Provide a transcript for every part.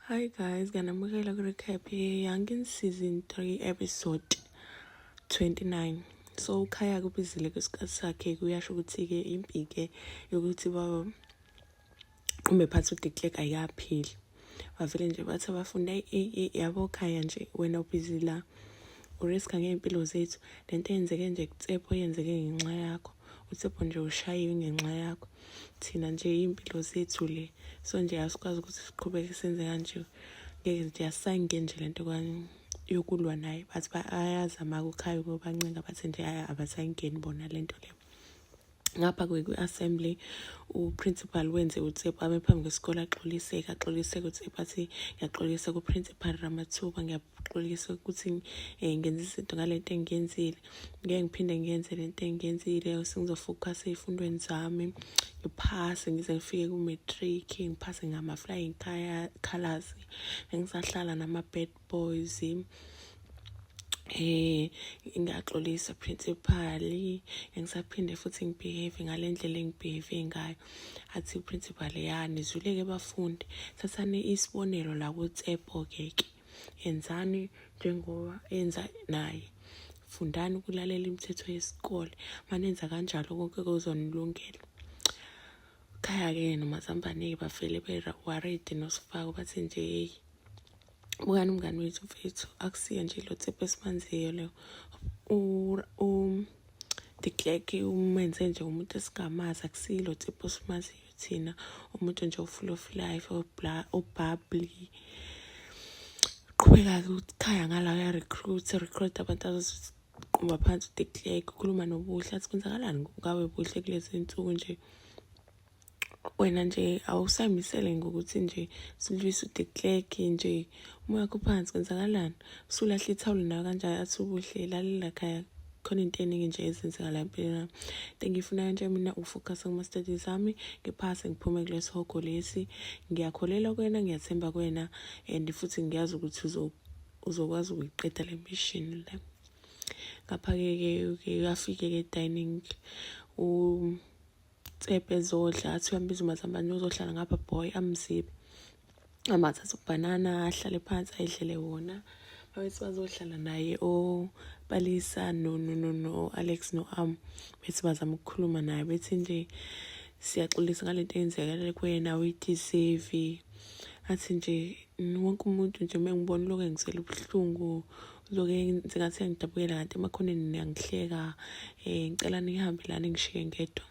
Hi guys, nganamukela ku-recap ye-Youngin Season 3 episode 29. So uKhaya kubizile kwesikhathi sakhe kuyasho ukuthi-ke impi-ke yokuthi umephathi uDeclerc ayikapheli. Bavele nje bathi abafundi yabo Khaya nje wena ubhizi la uriska ngey'mpilo zethu. Lento eyenzeke nje kuTshepo yenzeke ngenxa yakho. uTshepo nje ushayiwe ngenxa yakho. Thina nje iy'mpilo zethu le. So nje asikwazi ukuthi siqhubeke senze kanje. Ngeke nje asange nje lento yokulwa naye. Bathi bayazama kuKhaya ukubancenga bathi nje abasayingeni bona lento le. Ngapha kwi-assembly uprincipal wenze uTshepo ame phambi kwesikole axoliseka uTshepo athi ngiyaxolisa kuprincipal Ramathuba, ngiyaxolisa ukuthi ngenza izinto ngalento engiyenzile, ngeke ngiphinde ngiyenze lento engiyenzile, sengizofocusa ey'fundweni zami, ngiphase ngize ngifike ku-matric, ngiphase ngama-flying colours, ngisahlala nama-bad boys. Ngiyaxolisa principal, ngisaphinde futhi ngibehave ngale ndlela engibehave ngayo. Athi uprincipal nizwile-ke bafundi, thathani isibonelo la kuTshepo-ke yenzani njengoba enza naye, fundani ukulalela imithetho yesikole, manenza kanjalo konke kuzonilungela. Khaya-ke noMazambane bavele be-worried noSifako bathi nje bukani umngani wethu mfethu, akusiyo nje lo Tshepo esimanziyo leyo. Declerc umenze nje umuntu esingamazi, akusilo Tshepo esimaziyo thina, umuntu nje full of life, bubbly. Qhubeka-ke uKhaya ngala uya-recruit abantu abazoqumba phansi uDeclerc, ukhuluma noBuhle athi kwenzakalani ngawe Buhle kulezi nsuku nje. Wena nje awusay'misele ngokuthi nje silwise uDeclerc nje, umoya wakho phansi, kwenzakalani? Usulahle ithawula nayo kanjani? Athi uBuhle lalela Khaya, khona into eningi nje ezenzeka la empilweni yami. Into engiyifunayo nje mina ufocusa kuma-studies ami, ngiphase ngiphume kulesi hogo lesi. Ngiyakholelwa kuwena, ngiyathemba kuwena, and futhi ngiyazi ukuthi uzokwazi ukuyiqeda le mission le. Ngapha-ke uyafike-ke edining Tshepo ezodla, athi uyambiza uMazambane uzohlala ngapha boy amzibe. Amathatha ubhanana ahlale phansi ayidlele wona. Babethi bazohlala naye oPalisa no Alex no bethi bazama ukukhuluma naye, bethi nje siyaxolisa ngalento eyenzekele kuwena, uyi-deserve. Athi nje wonke umuntu nje mengibona lokho engizela ubuhlungu, lokho engathi ngidabukela, kanti emakhoneni niyangihleka, ngicela nihambe lana ngishiye ngedwa.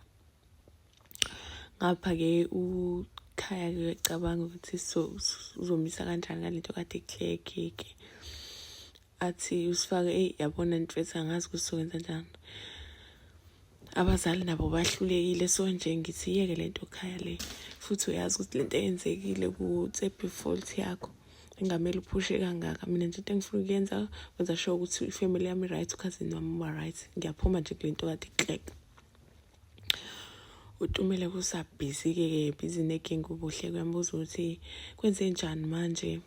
Ngapha-ke uKhaya-ke ecabanga ukuthi uzomisa kanjani ngalento kaDeclerc. Athi uSifake yabona mfethu, angazi ukuthi sokwenza njani, abazali nabo bahlulekile. So nje ngithi yeke lento Khaya le, futhi uyazi ukuthi lento eyenzekile kuTshepo i-fault yakho, engamele uphushe kangaka. Mina nje into engifuna ukuyenza kwenza sure ukuthi ifamily yami right, ukhazini wami uba right. Ngiyaphuma nje kule nto kaDeclerc. uTumele kusabhizi-ke busy neking uBuhle kuyambuza ukuthi kwenze njani manje,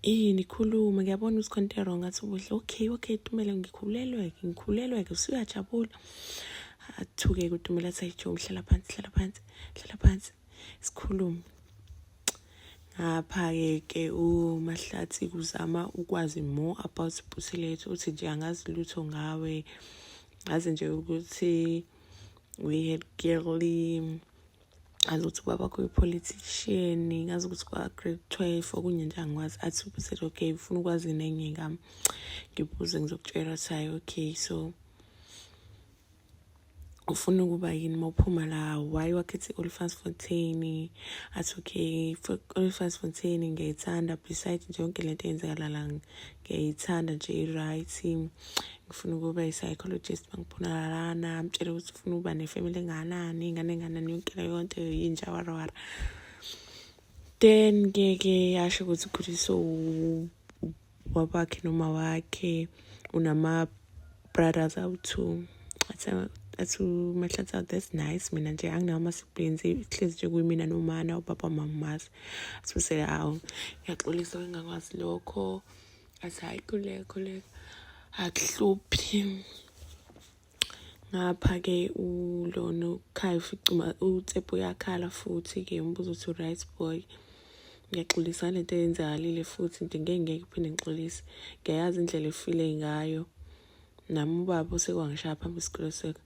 yini khuluma, ngiyabona ukuthi khona into wrong. Athi uBuhle okay Tumele, ngikhulelwe-ke usuyajabula. Athuke uTumele athi ayiJoe, hlala phansi sikhulume. Ngapha-ke uMahlatsi kuzama ukwazi more about Busilethu, uthi nje angazi lutho ngawe, ngazi nje ukuthi we-head girl, ngazi ukuthi ubaba kho uyi-politician, ngazi ukuthi kwa-grade 12 okunye nje angikwazi. Athi uBusilethu okay ufuna ukwazi nenye ngami, ngibuze ngizokutshela. Athi hayi okay, so ufuna ukuba yini mawuphuma la, why wakhetha i-Olifantsfontein? Athi okay i-Olifantsfontein ngiyayithanda, besides nje yonke lento eyenzekala la ngiyayithanda nje i-right. Ngifuna ukuba yi-psychologist mangiphuma lana, amtshele ukuthi ufuna ukuba ne-family enganani, yonke leyo nto yinjawarawara. Then ngeke yasho ukuthi ukhuliswe ubabakhe noma wakhe, unama-brothers awu-2. Athi uMahlatsi, that's nice, mina nje anginawo ama-siblings, ihlezi nje kuyimina nomana, ubaba mamazi. Athi bese hawu ngiyaxolisa ngingakwazi lokho. Athi hayi khuleka akuhluphi. ngapha-ke ulona ukhaya ufica uTshepo uyakhala futhi-ke umbuzo uthi right boy, ngiyaxolisa lento eyenzakalile futhi ngeke uphinde ngixolise. Ngiyayazi indlela efile ngayo. Nami ubaba usekwangishaya phambi kwesikole sekho.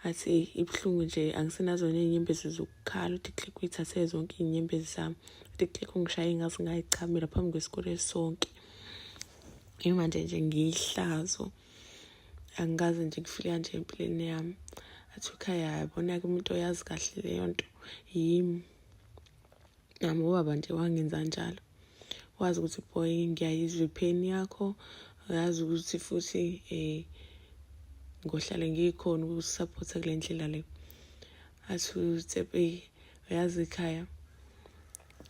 Athi ibuhlungu nje angisenazo ney'nyembezi zokukhala. UDiclerc uyithathe zonke iy'nyembezi zami. UDiclerc ungishaye ngazi ngayichamela phambi kwesikole sonke. Manje nje ngiyihlazo. Angikaze nje ngifile kanje empilweni yami. Athi ukhaya yabona-ke umuntu oyazi kahle leyo nto yimi. Nami ubaba nje wangenza njalo. Wazi ukuthi boy ngiyayizwa ipain yakho. Uyazi ukuthi futhi ngohlale ngikhona ukusupport kule ndlela le. Athi uTshepo uyazi ekhaya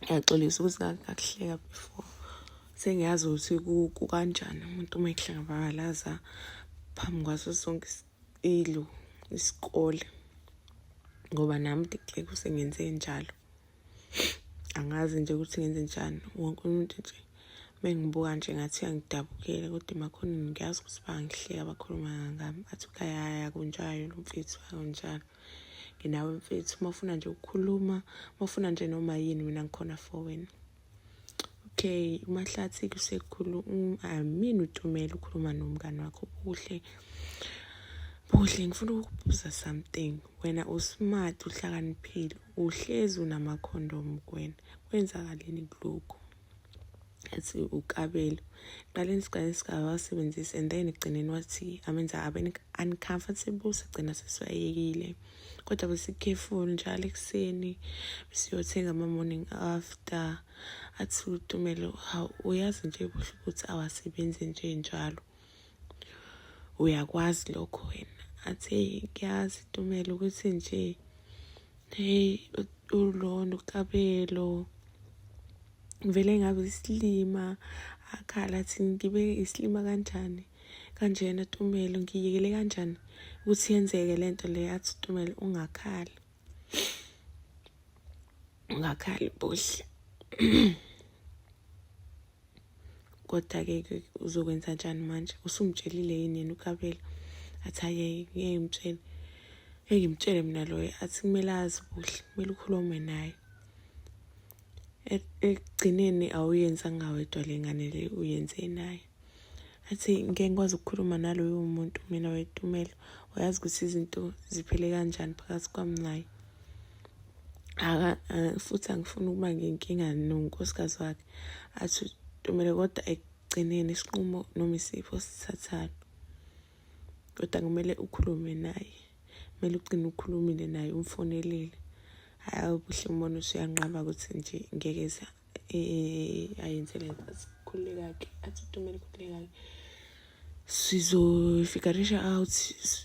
ngiyaxolisa ukuthi ngakuhleka before. Sengiyazi ukuthi kukanjani umuntu uma ehlangabalaza phambi kwaso sonke isikole. Ngoba nami uDiclerc usengenze njalo. Angazi nje ukuthi ngenze njani. Wonke umuntu nje mengibuka nje ngathi angidabukele kodwa emakhoneni ngiyazi ukuthi bangihleka bakhuluma ngami. Athi ukhaya kunjalo lo mfethu akunjalo. Nginawe mfethu uma ufuna nje ukukhuluma, uma ufuna nje noma yini mina ngikhona for wena. Okay, uMahlathi-ke usekhuluma mina uTumela ukhuluma nomngane wakho kuhle. Buhle ngifuna ukubuza something. Wena usmart uhlakaniphile. Uhlezi unamakhondomu kuwena. Kwenzakaleni kulokho? Athi uKabelo. Qaleni sikawasebenzisa and then egcineni wathi amenza abe uncomfortable sigcina seswayekile. Kodwa bese careful njalo ekuseni siyothenga ama-morning after. Athi uTumelo uyazi nje buhle ukuthi awasebenzi nje njalo. Uyakwazi lokho wena. Athi ngiyazi Tumelo ukuthi nje ulona uKabelo vele ngabe isilima akhala athi ngibe isilima kanjani kanjena Tumelo ngiyekele kanjani ukuthi yenzeke lento le. Athi Tumelo ungakhali buhle. Kodwa-ke uzokwenza njani manje? Usumtshelile yini uKabelo? Athi ngeke ngimtshele mina loyo. Athi kumele azi buhle, kumele ukhulume naye. Ekugcineni awuyenzanga wedwa le ngane le uyenze naye. Athi ngeke ngikwazi ukukhuluma naloyo muntu mina weTumelo. Uyazi ukuthi izinto ziphele kanjani phakathi kwami naye. Futhi angifuni ukuba ngenkinga nonkosikazi wakhe. Athi Tumelo kodwa ekugcineni isinqumo noma isipho sithathayo. Kodwa kumele ukhulume naye. Kumele ugcine ukhulumile naye umfonelile. Hayi buhle umbona usuyanqaba ukuthi nje ngeke ayenze lento. Asikhululeke. Athi Tumelo khululeka. Sizofigurisha out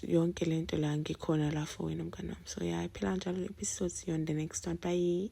yonke lento la ngikhona la for wena mngani wami. So yeah, phela njalo episode on the next one. Bye.